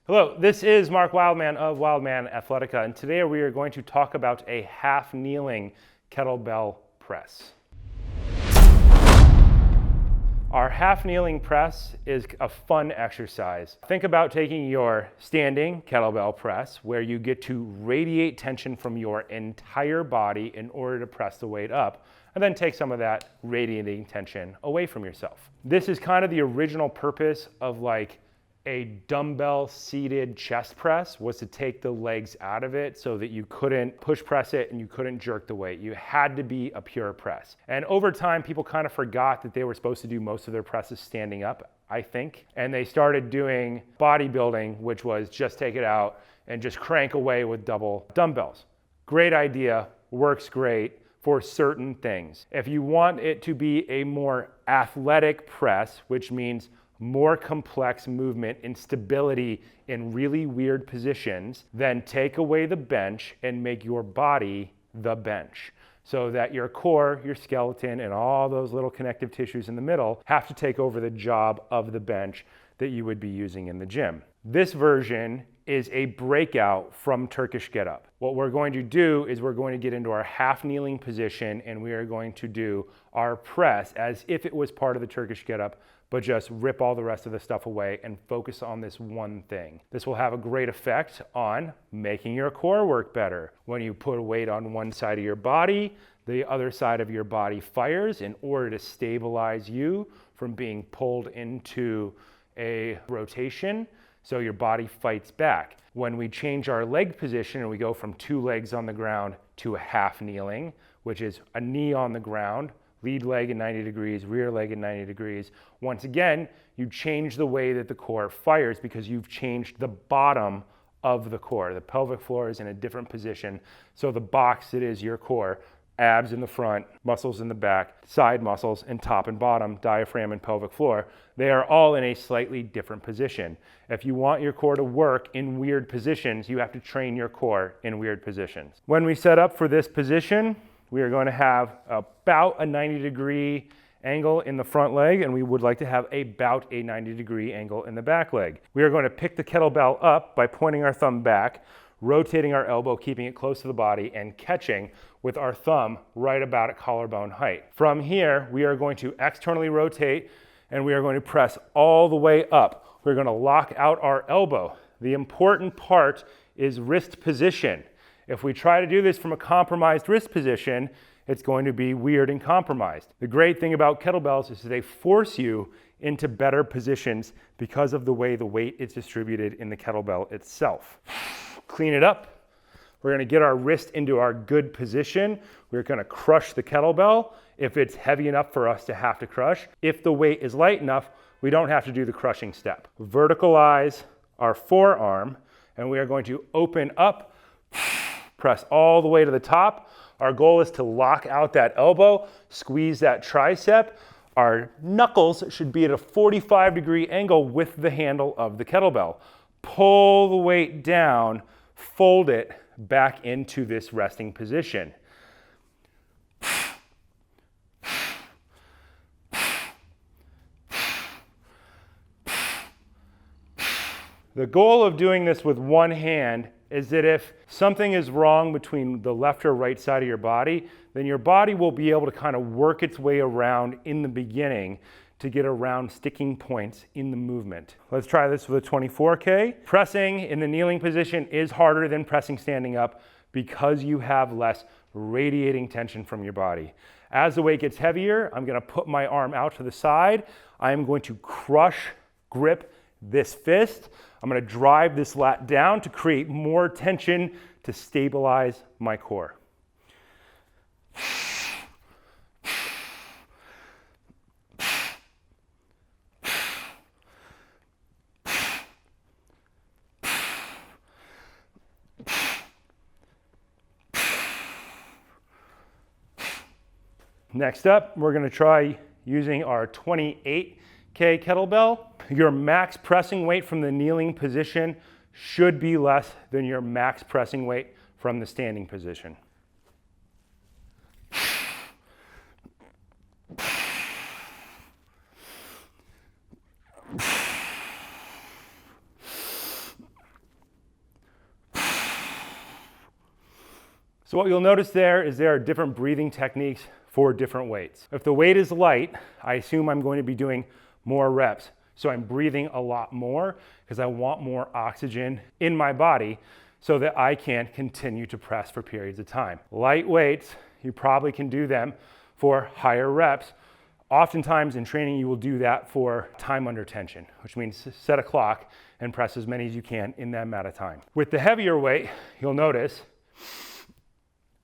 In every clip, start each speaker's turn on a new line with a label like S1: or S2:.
S1: Hello, this is Mark Wildman of Wildman Athletica, and today we are going to talk about a half kneeling kettlebell press. Our half kneeling press is a fun exercise. Think about taking your standing kettlebell press where you get to radiate tension from your entire body in order to press the weight up, and then take some of that radiating tension away from yourself. This is kind of the original purpose of like a dumbbell seated chest press, was to take the legs out of it so that you couldn't push press it and you couldn't jerk the weight. You had to be a pure press. And over time, people kind of forgot that they were supposed to do most of their presses standing up, I think. And they started doing bodybuilding, which was just take it out and just crank away with double dumbbells. Great idea, works great for certain things. If you want it to be a more athletic press, which means more complex movement and stability in really weird positions, then take away the bench and make your body the bench, so that your core, your skeleton, and all those little connective tissues in the middle have to take over the job of the bench that you would be using in the gym. This version is a breakout from Turkish Getup. What we're going to do is we're going to get into our half kneeling position and we are going to do our press as if it was part of the Turkish Getup, but just rip all the rest of the stuff away and focus on this one thing. This will have a great effect on making your core work better. When you put a weight on one side of your body, the other side of your body fires in order to stabilize you from being pulled into a rotation, so your body fights back. When we change our leg position and we go from 2 legs on the ground to a half kneeling, which is a knee on the ground, lead leg at 90 degrees, rear leg at 90 degrees. Once again, you change the way that the core fires because you've changed the bottom of the core. The pelvic floor is in a different position. So the box that is your core, abs in the front, muscles in the back, side muscles, and top and bottom, diaphragm and pelvic floor, they are all in a slightly different position. If you want your core to work in weird positions, you have to train your core in weird positions. When we set up for this position, we are going to have about a 90-degree angle in the front leg, and we would like to have about a 90-degree angle in the back leg. We are going to pick the kettlebell up by pointing our thumb back, rotating our elbow, keeping it close to the body, and catching with our thumb right about at collarbone height. From here, we are going to externally rotate, and we are going to press all the way up. We're going to lock out our elbow. The important part is wrist position. If we try to do this from a compromised wrist position, it's going to be weird and compromised. The great thing about kettlebells is that they force you into better positions because of the way the weight is distributed in the kettlebell itself. Clean it up. We're going to get our wrist into our good position. We're going to crush the kettlebell if it's heavy enough for us to have to crush. If the weight is light enough, we don't have to do the crushing step. Verticalize our forearm, and we are going to open up, press all the way to the top. Our goal is to lock out that elbow, squeeze that tricep. Our knuckles should be at a 45-degree angle with the handle of the kettlebell. Pull the weight down, fold it back into this resting position. The goal of doing this with one hand is that if something is wrong between the left or right side of your body, then your body will be able to kind of work its way around in the beginning to get around sticking points in the movement. Let's try this with a 24K. Pressing in the kneeling position is harder than pressing standing up because you have less radiating tension from your body. As the weight gets heavier, I'm going to put my arm out to the side. I am going to crush, grip this fist. I'm going to drive this lat down to create more tension to stabilize my core. Next up, we're going to try using our 28K kettlebell. Your max pressing weight from the kneeling position should be less than your max pressing weight from the standing position. So what you'll notice there is there are different breathing techniques for different weights. If the weight is light, I assume I'm going to be doing more reps. So I'm breathing a lot more because I want more oxygen in my body so that I can continue to press for periods of time. Light weights, you probably can do them for higher reps. Oftentimes in training, you will do that for time under tension, which means set a clock and press as many as you can in that amount of time. With the heavier weight, you'll notice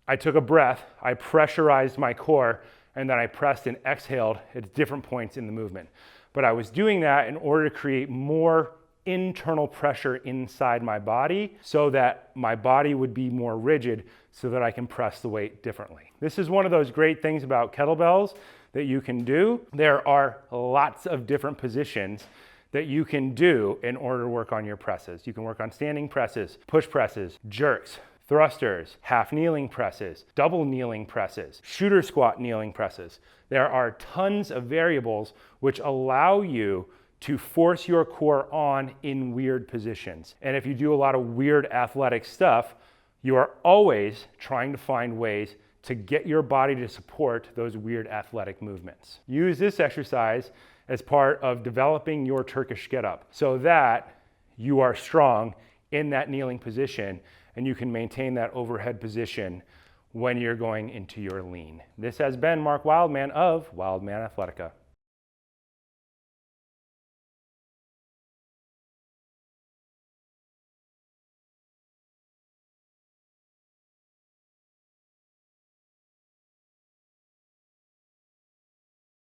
S1: I took a breath, I pressurized my core, and then I pressed and exhaled at different points in the movement. But I was doing that in order to create more internal pressure inside my body so that my body would be more rigid so that I can press the weight differently. This is one of those great things about kettlebells that you can do. There are lots of different positions that you can do in order to work on your presses. You can work on standing presses, push presses, jerks, thrusters, half kneeling presses, double kneeling presses, shooter squat kneeling presses. There are tons of variables which allow you to force your core on in weird positions. And if you do a lot of weird athletic stuff, you are always trying to find ways to get your body to support those weird athletic movements. Use this exercise as part of developing your Turkish Getup so that you are strong in that kneeling position and you can maintain that overhead position when you're going into your lean. This has been Mark Wildman of Wildman Athletica.